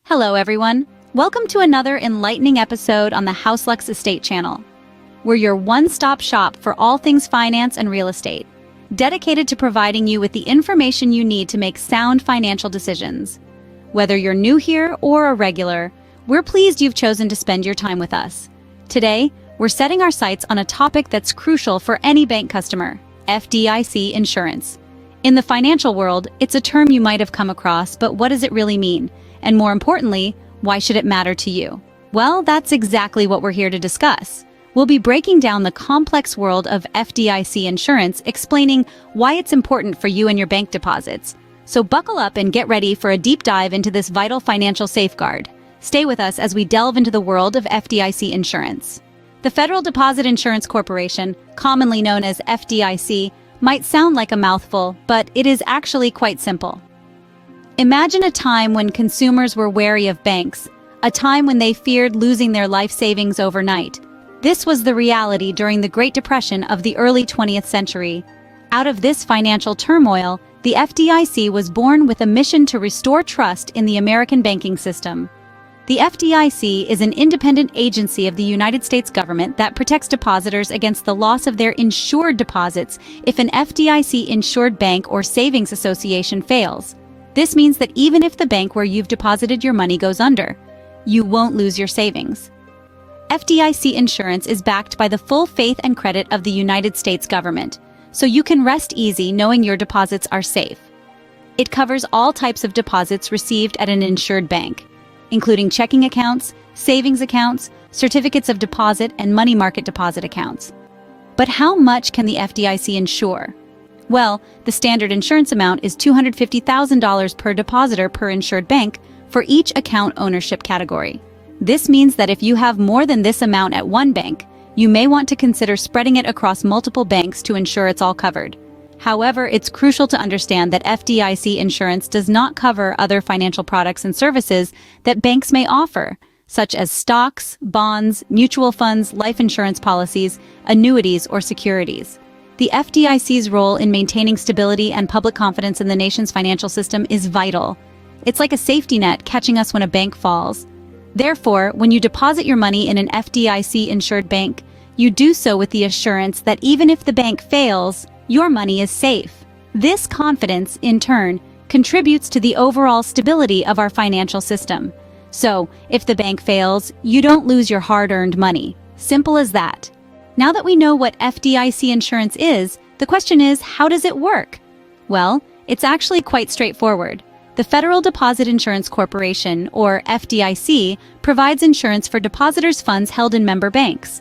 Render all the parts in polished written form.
Hello everyone, welcome to another enlightening episode on the HouseLux Estate channel. We're your one-stop shop for all things finance and real estate, dedicated to providing you with the information you need to make sound financial decisions. Whether you're new here or a regular, we're pleased you've chosen to spend your time with us. Today, we're setting our sights on a topic that's crucial for any bank customer: FDIC insurance. In the financial world, it's a term you might have come across, but what does it really mean? And more importantly, why should it matter to you? Well, that's exactly what we're here to discuss. We'll be breaking down the complex world of FDIC insurance, explaining why it's important for you and your bank deposits. So buckle up and get ready for a deep dive into this vital financial safeguard. Stay with us as we delve into the world of FDIC insurance. The Federal Deposit Insurance Corporation, commonly known as FDIC, might sound like a mouthful, but it is actually quite simple. Imagine a time when consumers were wary of banks, a time when they feared losing their life savings overnight. This was the reality during the Great Depression of the early 20th century. Out of this financial turmoil, the FDIC was born with a mission to restore trust in the American banking system. The FDIC is an independent agency of the United States government that protects depositors against the loss of their insured deposits if an FDIC-insured bank or savings association fails. This means that even if the bank where you've deposited your money goes under, you won't lose your savings. FDIC insurance is backed by the full faith and credit of the United States government, so you can rest easy knowing your deposits are safe. It covers all types of deposits received at an insured bank, including checking accounts, savings accounts, certificates of deposit, and money market deposit accounts. But how much can the FDIC insure? Well, the standard insurance amount is $250,000 per depositor per insured bank for each account ownership category. This means that if you have more than this amount at one bank, you may want to consider spreading it across multiple banks to ensure it's all covered. However, it's crucial to understand that FDIC insurance does not cover other financial products and services that banks may offer, such as stocks, bonds, mutual funds, life insurance policies, annuities, or securities. The FDIC's role in maintaining stability and public confidence in the nation's financial system is vital. It's like a safety net catching us when a bank falls. Therefore, when you deposit your money in an FDIC-insured bank, you do so with the assurance that even if the bank fails, your money is safe. This confidence, in turn, contributes to the overall stability of our financial system. So, if the bank fails, you don't lose your hard-earned money. Simple as that. Now that we know what FDIC insurance is, the question is, how does it work? Well, it's actually quite straightforward. The Federal Deposit Insurance Corporation, or FDIC, provides insurance for depositors' funds held in member banks.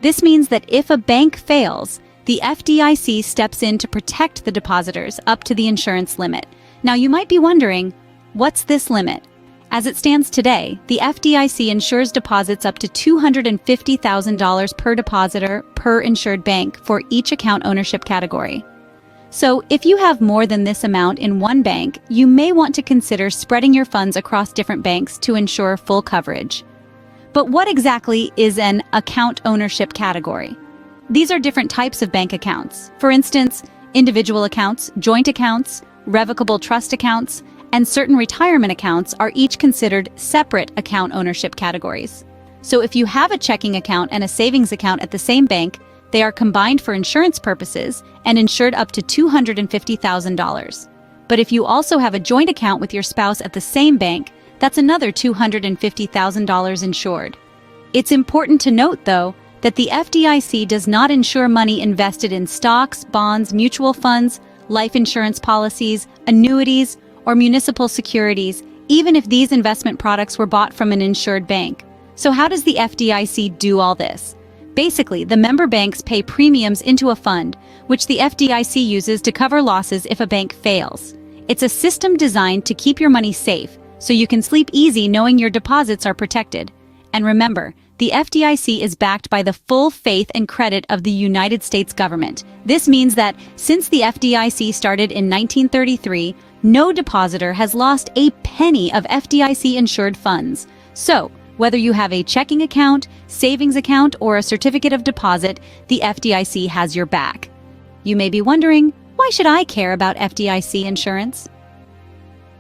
This means that if a bank fails, the FDIC steps in to protect the depositors up to the insurance limit. Now you might be wondering, what's this limit? As it stands today, the FDIC insures deposits up to $250,000 per depositor per insured bank for each account ownership category. So if you have more than this amount in one bank, you may want to consider spreading your funds across different banks to ensure full coverage. But what exactly is an account ownership category? These are different types of bank accounts. For instance, individual accounts, joint accounts, revocable trust accounts, and certain retirement accounts are each considered separate account ownership categories. So if you have a checking account and a savings account at the same bank, they are combined for insurance purposes and insured up to $250,000. But if you also have a joint account with your spouse at the same bank, that's another $250,000 insured. It's important to note, though, that the FDIC does not insure money invested in stocks, bonds, mutual funds, life insurance policies, annuities, or municipal securities, even if these investment products were bought from an insured bank. So how does the FDIC do all this? Basically, the member banks pay premiums into a fund, which the FDIC uses to cover losses if a bank fails. It's a system designed to keep your money safe, so you can sleep easy knowing your deposits are protected. And remember, the FDIC is backed by the full faith and credit of the United States government. This means that since the FDIC started in 1933, no depositor has lost a penny of FDIC-insured funds. So, whether you have a checking account, savings account, or a certificate of deposit, the FDIC has your back. You may be wondering, why should I care about FDIC insurance?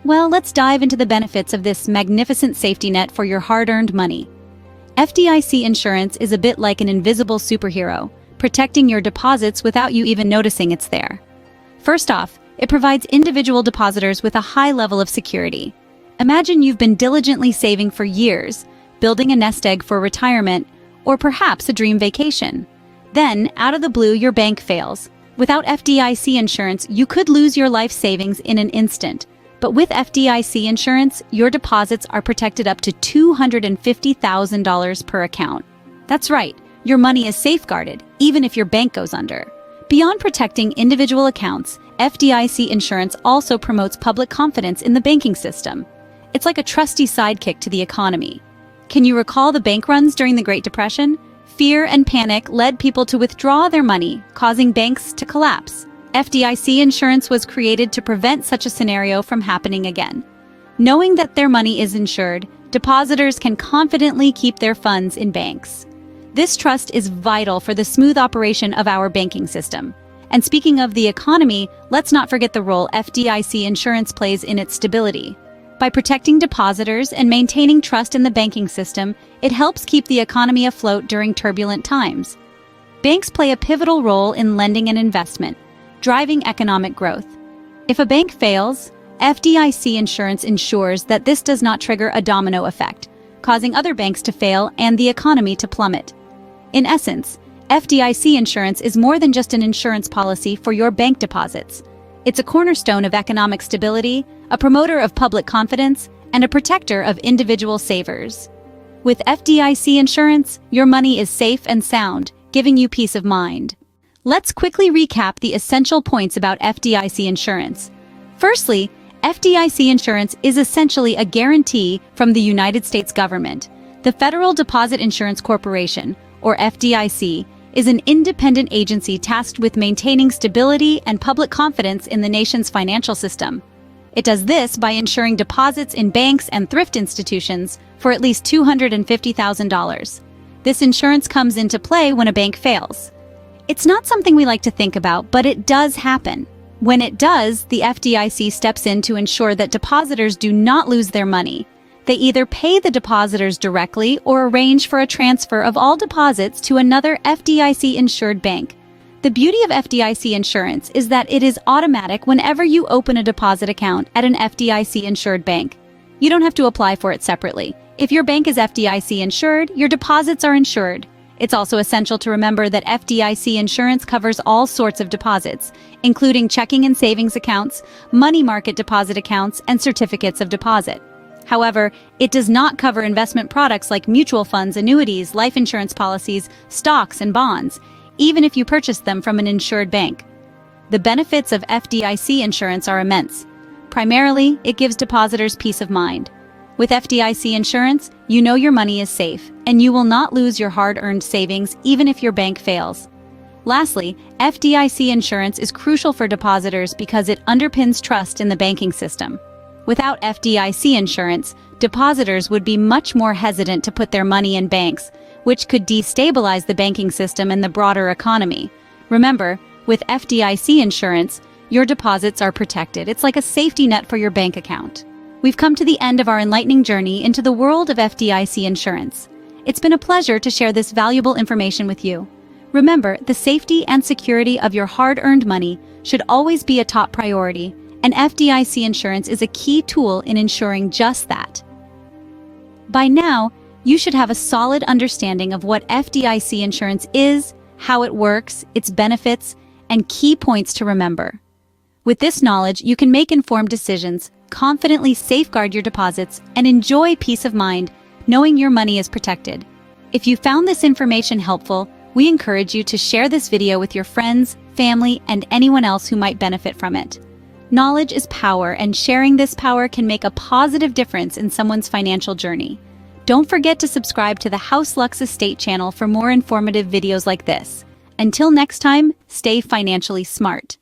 Well, let's dive into the benefits of this magnificent safety net for your hard-earned money. FDIC insurance is a bit like an invisible superhero, protecting your deposits without you even noticing it's there. First off, it provides individual depositors with a high level of security. Imagine you've been diligently saving for years, building a nest egg for retirement, or perhaps a dream vacation. Then, out of the blue, your bank fails. Without FDIC insurance, you could lose your life savings in an instant. But with FDIC insurance, your deposits are protected up to $250,000 per account. That's right, your money is safeguarded, even if your bank goes under. Beyond protecting individual accounts, FDIC insurance also promotes public confidence in the banking system. It's like a trusty sidekick to the economy. Can you recall the bank runs during the Great Depression? Fear and panic led people to withdraw their money, causing banks to collapse. FDIC insurance was created to prevent such a scenario from happening again. Knowing that their money is insured, depositors can confidently keep their funds in banks. This trust is vital for the smooth operation of our banking system. And speaking of the economy, let's not forget the role FDIC insurance plays in its stability. By protecting depositors and maintaining trust in the banking system, it helps keep the economy afloat during turbulent times. Banks play a pivotal role in lending and investment, driving economic growth. If a bank fails, FDIC insurance ensures that this does not trigger a domino effect, causing other banks to fail and the economy to plummet. In essence, FDIC insurance is more than just an insurance policy for your bank deposits. It's a cornerstone of economic stability, a promoter of public confidence, and a protector of individual savers. With FDIC insurance, your money is safe and sound, giving you peace of mind. Let's quickly recap the essential points about FDIC insurance. Firstly, FDIC insurance is essentially a guarantee from the United States government. The Federal Deposit Insurance Corporation, or FDIC, is an independent agency tasked with maintaining stability and public confidence in the nation's financial system. It does this by insuring deposits in banks and thrift institutions for at least $250,000. This insurance comes into play when a bank fails. It's not something we like to think about, but it does happen. When it does, the FDIC steps in to ensure that depositors do not lose their money. They either pay the depositors directly or arrange for a transfer of all deposits to another FDIC-insured bank. The beauty of FDIC insurance is that it is automatic whenever you open a deposit account at an FDIC-insured bank. You don't have to apply for it separately. If your bank is FDIC-insured, your deposits are insured. It's also essential to remember that FDIC insurance covers all sorts of deposits, including checking and savings accounts, money market deposit accounts, and certificates of deposit. However, it does not cover investment products like mutual funds, annuities, life insurance policies, stocks, and bonds, even if you purchase them from an insured bank. The benefits of FDIC insurance are immense. Primarily, it gives depositors peace of mind. With FDIC insurance, you know your money is safe, and you will not lose your hard-earned savings even if your bank fails. Lastly, FDIC insurance is crucial for depositors because it underpins trust in the banking system. Without FDIC insurance, depositors would be much more hesitant to put their money in banks, which could destabilize the banking system and the broader economy. Remember, with FDIC insurance, your deposits are protected. It's like a safety net for your bank account. We've come to the end of our enlightening journey into the world of FDIC insurance. It's been a pleasure to share this valuable information with you. Remember, the safety and security of your hard-earned money should always be a top priority, and FDIC insurance is a key tool in ensuring just that. By now, you should have a solid understanding of what FDIC insurance is, how it works, its benefits, and key points to remember. With this knowledge, you can make informed decisions, confidently safeguard your deposits, and enjoy peace of mind, knowing your money is protected. If you found this information helpful, we encourage you to share this video with your friends, family, and anyone else who might benefit from it. Knowledge is power, and sharing this power can make a positive difference in someone's financial journey. Don't forget to subscribe to the House Lux Estate channel for more informative videos like this. Until next time, stay financially smart.